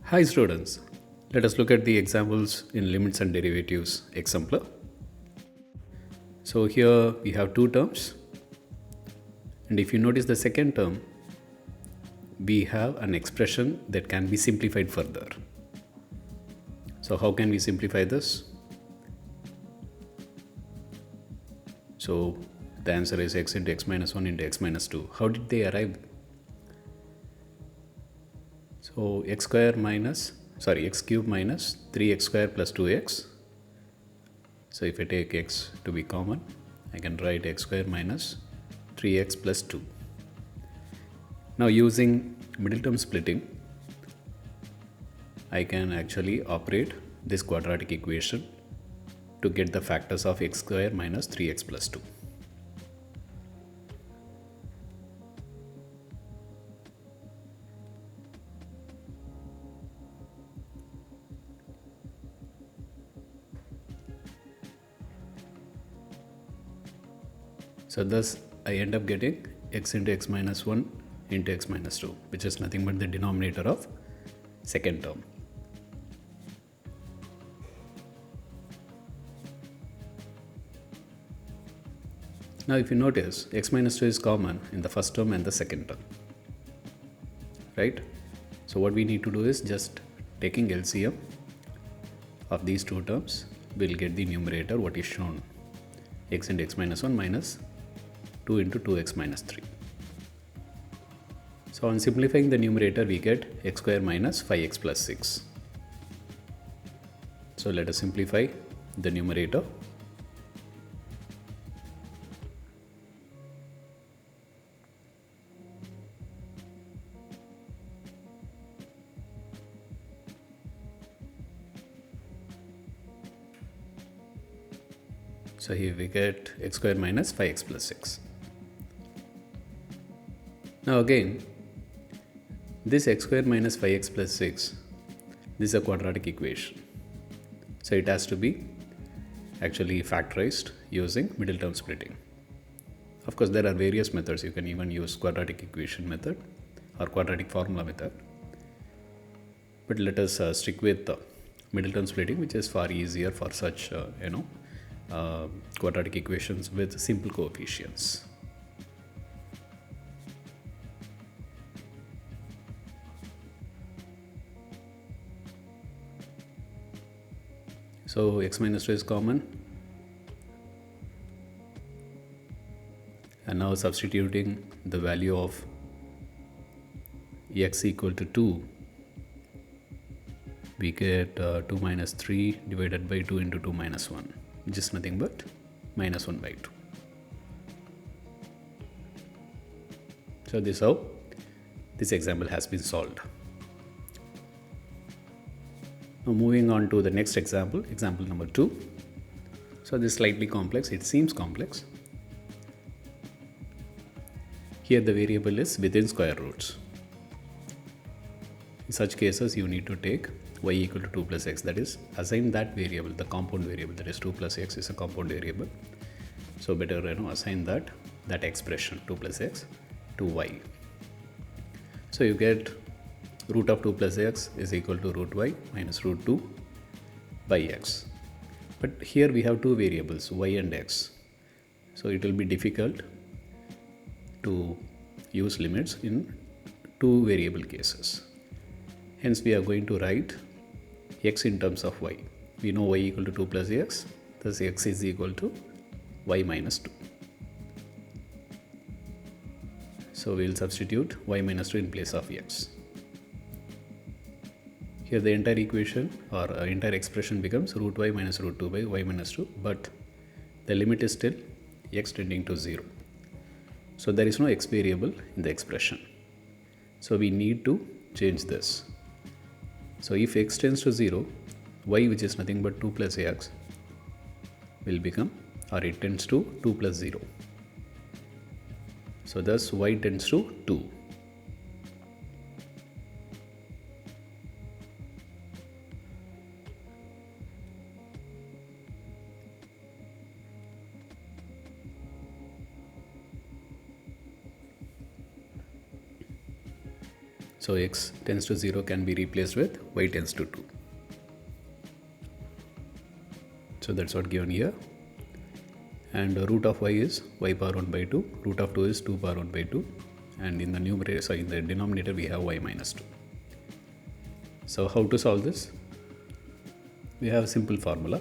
Hi students, let us look at the examples in limits and derivatives exemplar. So here we have two terms, and if you notice the second term, we have an expression that can be simplified further. So how can we simplify this? So the answer is x into x minus 1 into x minus 2. How did they arrive? So x cube minus 3x square plus 2x. So if I take x to be common, I can write x square minus 3x plus 2. Now using middle term splitting, I can actually operate this quadratic equation to get the factors of x square minus 3x plus 2. So thus I end up getting x into x minus 1 into x minus 2, which is nothing but the denominator of second term. Now if you notice, x minus 2 is common in the first term and the second term, right? So what we need to do is just taking LCM of these two terms, we'll get the numerator what is shown, x into x minus 1 minus 2 into 2x minus 3. So on simplifying the numerator, we get x square minus 5x plus 6. So let us simplify the numerator. So here we get x square minus 5x plus 6. Now again, this x square minus 5x plus 6, this is a quadratic equation. So it has to be actually factorized using middle term splitting. Of course, there are various methods. You can even use quadratic equation method or quadratic formula method. But let us stick with middle term splitting, which is far easier for such quadratic equations with simple coefficients. So x minus 2 is common, and now substituting the value of x equal to 2, we get 2 minus 3 divided by 2 into 2 minus 1, which is nothing but minus 1 by 2. So this is how this example has been solved. Now moving on to the next example, example number 2. So this is slightly complex, it seems complex. Here the variable is within square roots. In such cases, you need to take y equal to 2 plus x, that is assign that variable, the compound variable, that is 2 plus x is a compound variable. So better assign that expression 2 plus x to y. So you get root of 2 plus x is equal to root y minus root 2 by x. But here we have two variables, y and x. So it will be difficult to use limits in two variable cases. Hence we are going to write x in terms of y. We know y equal to 2 plus x, thus x is equal to y minus 2. So we will substitute y minus 2 in place of x. Here the entire equation or entire expression becomes root y minus root 2 by y minus 2, but the limit is still x tending to 0. So there is no x variable in the expression. So we need to change this. So if x tends to 0, y, which is nothing but 2 plus x, will become, or it tends to 2 plus 0. So thus y tends to 2. So x tends to 0 can be replaced with y tends to 2. So that's what given here. And root of y is y power 1 by 2. Root of 2 is 2 power 1 by 2. And in the numerator, in the denominator, we have y minus 2. So how to solve this? We have a simple formula,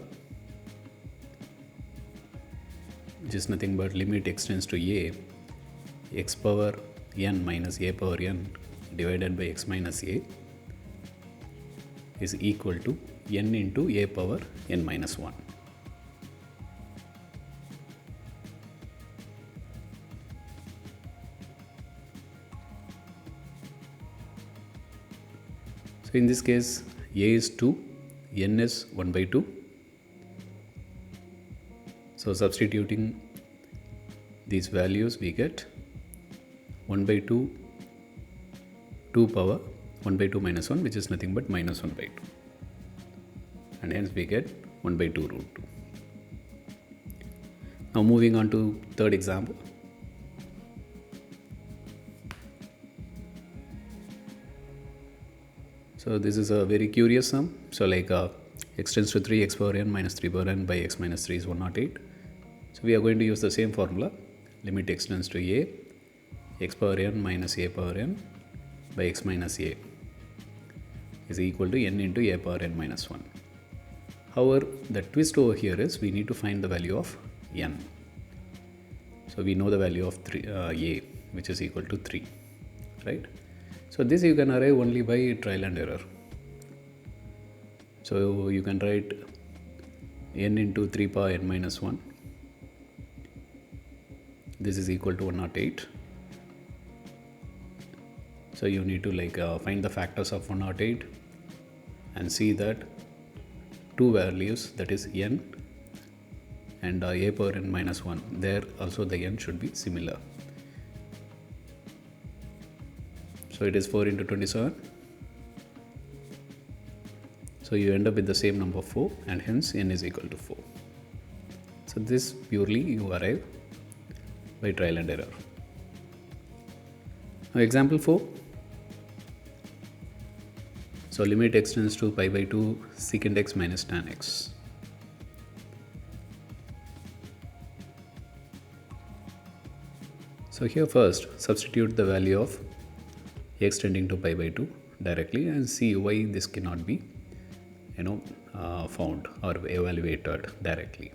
which is nothing but limit x tends to a, x power n minus a power n divided by x minus a is equal to n into a power n minus 1. So in this case, a is 2, n is 1 by 2. So substituting these values, we get 1 by 2, 2 power 1 by 2 minus 1, which is nothing but minus 1 by 2. And hence we get 1 by 2 root 2. Now moving on to third example. So this is a very curious sum. So like x tends to 3, x power n minus 3 power n by x minus 3 is 108. So we are going to use the same formula. Limit x tends to a, x power n minus a power n by x minus a is equal to n into a power n minus 1. However, the twist over here is we need to find the value of n. So we know the value of a, which is equal to 3, right? So this you can arrive only by trial and error. So you can write n into 3 power n minus 1. This is equal to 108. So you need to find the factors of 108 and see that two values, that is n and a power n minus 1, there also the n should be similar. So it is 4 into 27. So you end up with the same number 4, and hence n is equal to 4. So this purely you arrive by trial and error. Now example 4. So limit x tends to pi by 2 secant x minus tan x. So here first substitute the value of x tending to pi by 2 directly and see why this cannot be found or evaluated directly.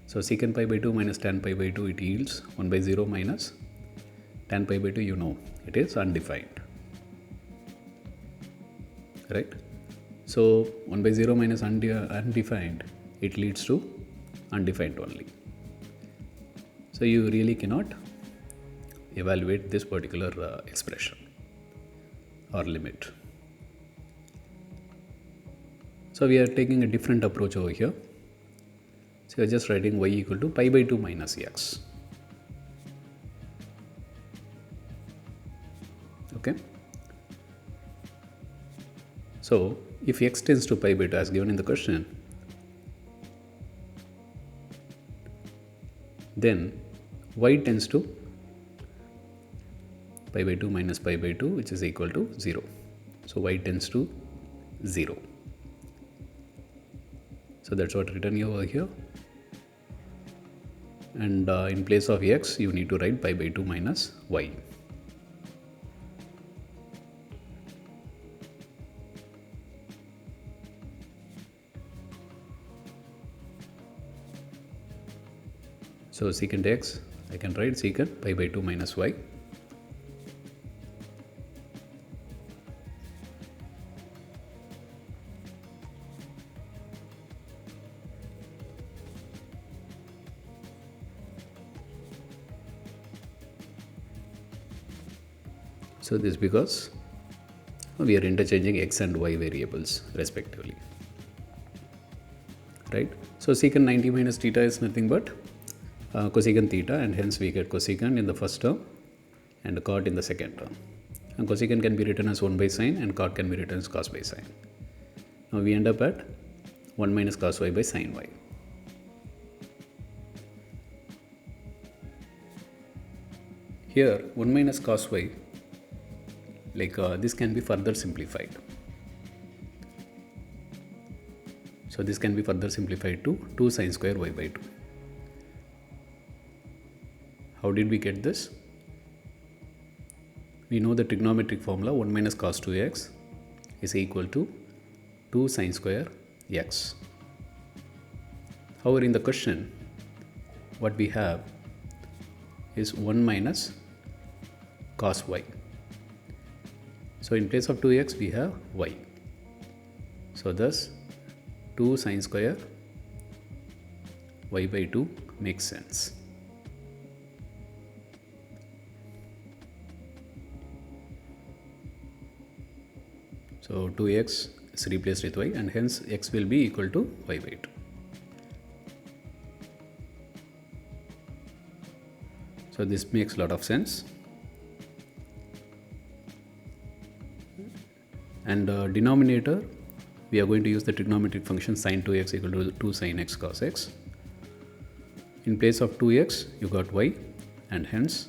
So secant pi by 2 minus tan pi by 2, it yields 1 by 0 minus tan pi by 2, it is undefined, right? So 1 by 0 minus undefined, it leads to undefined only. So you really cannot evaluate this particular expression or limit. So we are taking a different approach over here. So we are just writing y equal to pi by 2 minus x. Okay. So if x tends to pi by 2 as given in the question, then y tends to pi by 2 minus pi by 2, which is equal to 0. So y tends to 0. So that's what written over here. And in place of x, you need to write pi by 2 minus y. So secant x, I can write secant pi by 2 minus y. So this is because we are interchanging x and y variables respectively, right? So secant 90 minus theta is nothing but cosecant theta, and hence we get cosecant in the first term and cot in the second term. And cosecant can be written as 1 by sine and cot can be written as cos by sine. Now we end up at 1 minus cos y by sine y. Here 1 minus cos y this can be further simplified. So this can be further simplified to 2 sine square y by 2. How did we get this? We know the trigonometric formula 1 minus cos 2x is equal to 2 sine square x. However, in the question, what we have is 1 minus cos y. So in place of 2x, we have y. So thus, 2 sine square y by 2 makes sense. So 2x is replaced with y, and hence x will be equal to y by 2. So this makes a lot of sense. And denominator, we are going to use the trigonometric function sin 2x equal to 2 sin x cos x. In place of 2x, you got y, and hence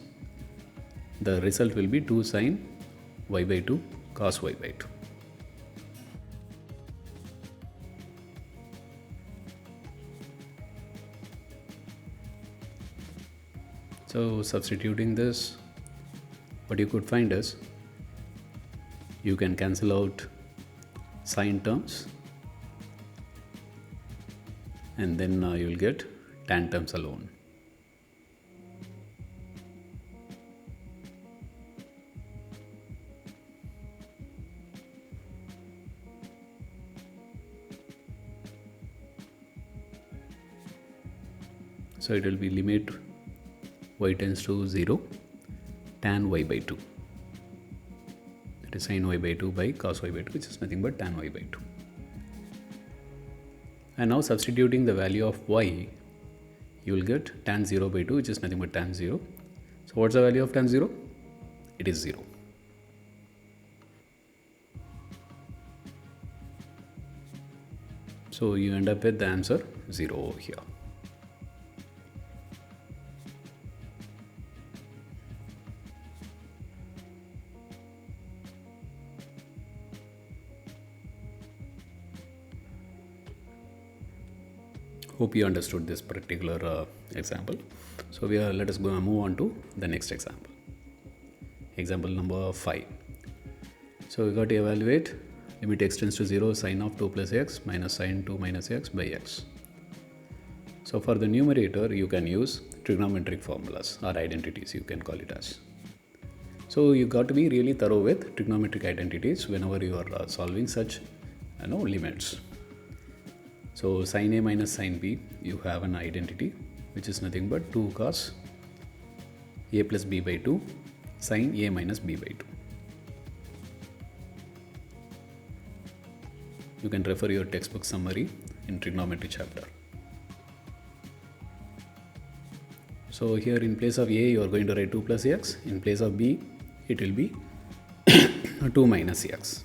the result will be 2 sin y by 2 cos y by 2. So substituting this, what you could find is, you can cancel out sine terms, and then you will get tan terms alone. So it will be limit y tends to 0, tan y by 2. That is sin y by 2 by cos y by 2, which is nothing but tan y by 2. And now substituting the value of y, you will get tan 0 by 2, which is nothing but tan 0. So what's the value of tan 0? It is 0. So you end up with the answer 0 over here. Hope you understood this particular example. So let us go and move on to the next example. Example number 5. So we got to evaluate limit x tends to 0 sine of 2 plus x minus sine 2 minus x by x. So for the numerator, you can use trigonometric formulas or identities, you can call it as. So you got to be really thorough with trigonometric identities whenever you are solving such limits. So sin a minus sin b, you have an identity which is nothing but 2 cos a plus b by 2 sin a minus b by 2. You can refer your textbook summary in Trigonometric chapter. So here in place of a, you are going to write 2 plus x. In place of b, it will be 2 minus x.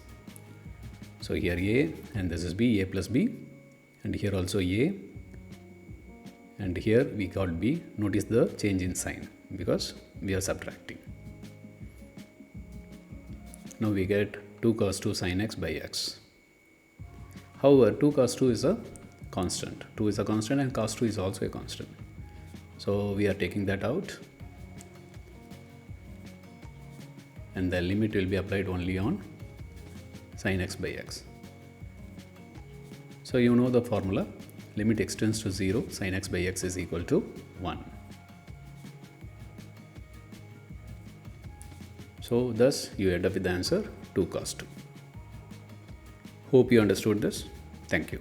So here a, and this is b, a plus b. And here also a, and here we got b. Notice the change in sign because we are subtracting. Now we get 2 cos 2 sin x by x. However, 2 cos 2 is a constant. 2 is a constant and cos 2 is also a constant. So we are taking that out. And the limit will be applied only on sin x by x. So you know the formula, limit x tends to 0, sin x by x is equal to 1. So thus you end up with the answer 2 cos 2. Hope you understood this. Thank you.